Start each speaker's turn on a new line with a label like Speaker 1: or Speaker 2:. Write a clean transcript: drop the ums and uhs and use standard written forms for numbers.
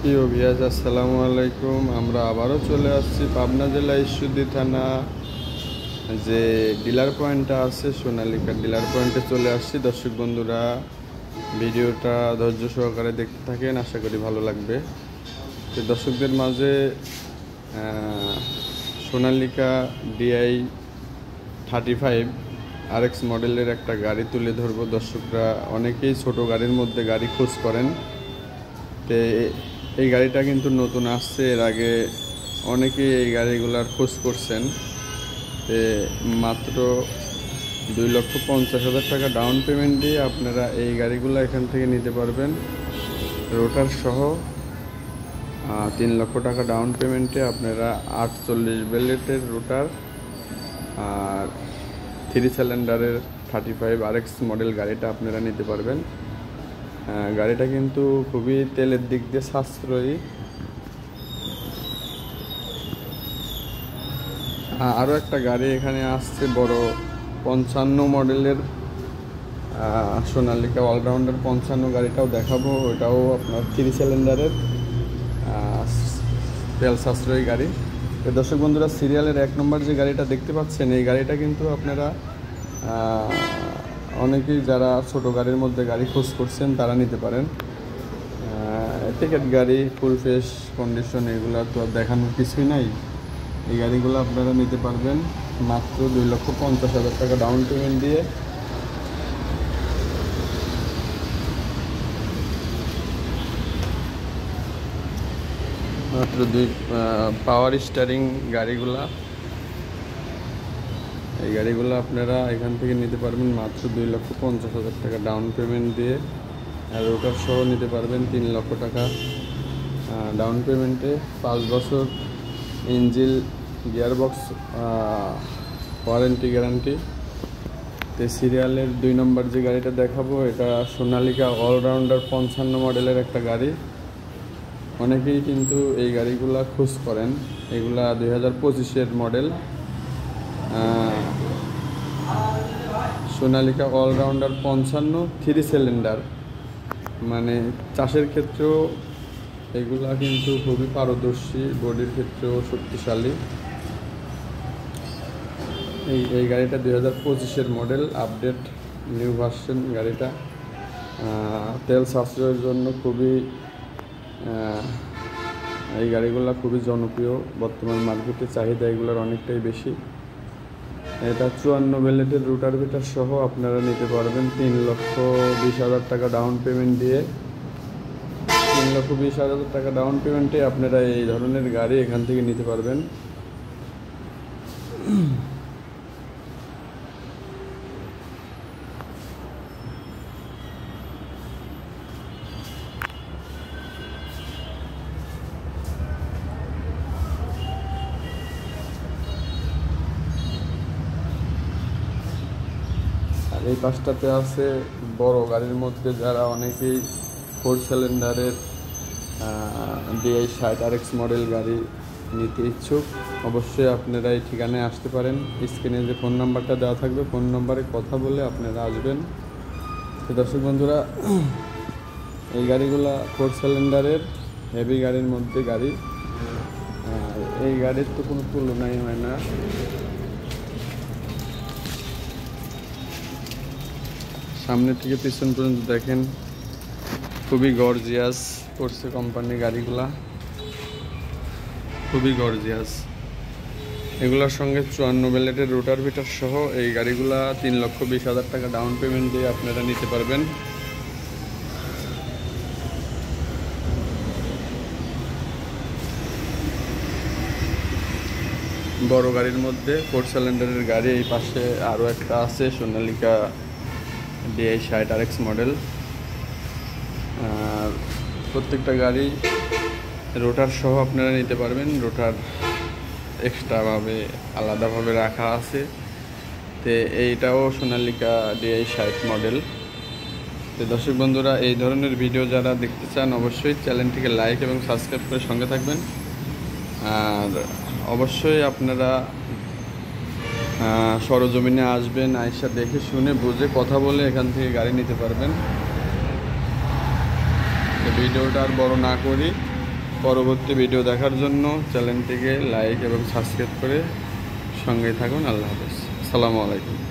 Speaker 1: প্রিয় ভিউয়ার্স, আসসালামু আলাইকুম। আমরা আবারও চলে আসছি পাবনা জেলা ঈশ্বরদী থানা যে ডিলার পয়েন্টটা আছে সোনালিকা ডিলার পয়েন্টে চলে আসছি। দর্শক বন্ধুরা, ভিডিওটা ধৈর্য সহকারে দেখতে থাকেন, আশা করি ভালো লাগবে। তো দর্শকদের মাঝে সোনালিকা DI 35 RX মডেলের একটা গাড়ি তুলে ধরবো। দর্শকরা অনেকেই ছোট গাড়ির মধ্যে গাড়ি খোঁজ করেন। তো এই গাড়িটা কিন্তু নতুন আসছে, এর আগে অনেকেই এই গাড়িগুলার খোঁজ করছেন। তো মাত্র 2,50,000 টাকা ডাউন পেমেন্ট দিয়ে আপনারা এই গাড়িগুলো এখান থেকে নিতে পারবেন। রোটার সহ 3 লক্ষ টাকা ডাউন পেমেন্টে আপনারা 48 বেলেটের রোটার আর 3 সিলিন্ডারের 35 RX মডেল গাড়িটা আপনারা নিতে পারবেন। গাড়িটা কিন্তু খুবই তেলের দিক দিয়ে সাশ্রয়ী। আরও একটা গাড়ি এখানে আসছে বড় 55 মডেলের সোনালিকা অলরাউন্ডার 55 গাড়িটাও দেখাবো। ওটাও আপনার 3 সিলিন্ডারের তেল সাশ্রয়ী গাড়ি। দর্শক বন্ধুরা, সিরিয়ালের 1 নম্বর যে গাড়িটা দেখতে পাচ্ছেন, এই গাড়িটা কিন্তু আপনারা অনেকেই যারা ছোট গাড়ির মধ্যে গাড়ি খোঁজ করছেন তারা নিতে পারেন। টিকেট গাড়ি, ফুল ফ্রেশ কন্ডিশন, এগুলো তো আর দেখানোর কিছুই নাই। এই গাড়িগুলো আপনারা নিতে পারবেন মাত্র 2,50,000 টাকা ডাউন পেমেন্ট দিয়ে। মাত্র পাওয়ার স্টারিং গাড়িগুলা, এই গাড়িগুলো আপনারা এখান থেকে নিতে পারবেন মাত্র 2,50,000 টাকা ডাউন পেমেন্ট দিয়ে। আর রোটার সহ নিতে পারবেন 3 লক্ষ টাকা ডাউন পেমেন্টে। 5 বছর ইঞ্জিন গিয়ারবক্স ওয়ারেন্টি গ্যারান্টি। তো সিরিয়ালের 2 নম্বর যে গাড়িটা দেখাবো, এটা সোনালিকা অলরাউন্ডার 55 মডেলের একটা গাড়ি। অনেকেই কিন্তু এই গাড়িগুলা খোঁজ করেন। এগুলা 2025-এর মডেল সোনালিকা অলরাউন্ডার 55 3 সিলিন্ডার। মানে চাষের ক্ষেত্রেও এগুলা কিন্তু খুবই পারদর্শী, বডির ক্ষেত্রেও শক্তিশালী। এই গাড়িটা 2025-এর মডেল, আপডেট নিউ ভার্সন গাড়িটা। তেল সাশ্রয়ের জন্য খুবই এই গাড়িগুলো খুবই জনপ্রিয়। বর্তমান মার্কেটে চাহিদা এগুলোর অনেকটাই বেশি। এটা 54 বেলেটের রুটার ভিটার সহ আপনারা নিতে পারবেন 3,20,000 টাকা ডাউন পেমেন্ট দিয়ে। 3,20,000 টাকা ডাউন পেমেন্টে আপনারা এই ধরনের গাড়ি এখান থেকে নিতে পারবেন। আর এই পাশটাতে আছে বড় গাড়ির মধ্যে যারা অনেকেই 4 সিলিন্ডারের DI 60 RX মডেল গাড়ি নিতে ইচ্ছুক, অবশ্যই আপনারা এই ঠিকানায় আসতে পারেন। স্ক্রিনে যে ফোন নাম্বারটা দেওয়া থাকবে, ফোন নাম্বারে কথা বলে আপনারা আসবেন। তো দর্শক বন্ধুরা, এই গাড়িগুলা 4 সিলিন্ডারের হেভি গাড়ির মধ্যে গাড়ি। এই গাড়ির তো কোনো তুলনাই হয় না। সামনে থেকে পিছন পর্যন্ত দেখেন, খুবই গর্জিয়াস করছে কোম্পানি গাড়িগুলা, খুবই গর্জিয়াস। এগুলোর সঙ্গে 54 বেলেটের রোটার ভিটার সহ এই গাড়িগুলা 3,20,000 টাকা ডাউন পেমেন্ট দিয়ে আপনারা নিতে পারবেন। বড় গাড়ির মধ্যে 4 সিলিন্ডারের গাড়ি। এই পাশে আরও একটা আছে সোনালিকা DI 60 RX মডেল। আর প্রত্যেকটা গাড়ি রোটার সহ আপনারা নিতে পারবেন। রোটার এক্সট্রাভাবে আলাদাভাবে রাখা আছে। তো এইটাও সোনালিকা DI 60 মডেল। তো দর্শক বন্ধুরা, এই ধরনের ভিডিও যারা দেখতে চান অবশ্যই চ্যানেলটিকে লাইক এবং সাবস্ক্রাইব করে সঙ্গে থাকবেন। আর অবশ্যই আপনারা সরজমিনে আসবেন, আয়সা দেখে শুনে বুঝে কথা বলে এখান থেকে গাড়ি নিতে পারবেন। ভিডিওটা আর বড় না করি, পরবর্তী ভিডিও দেখার জন্য চ্যানেলটিকে লাইক এবং সাবস্ক্রাইব করে সঙ্গে থাকুন। আল্লাহ হাফেজ। আসসালামু আলাইকুম।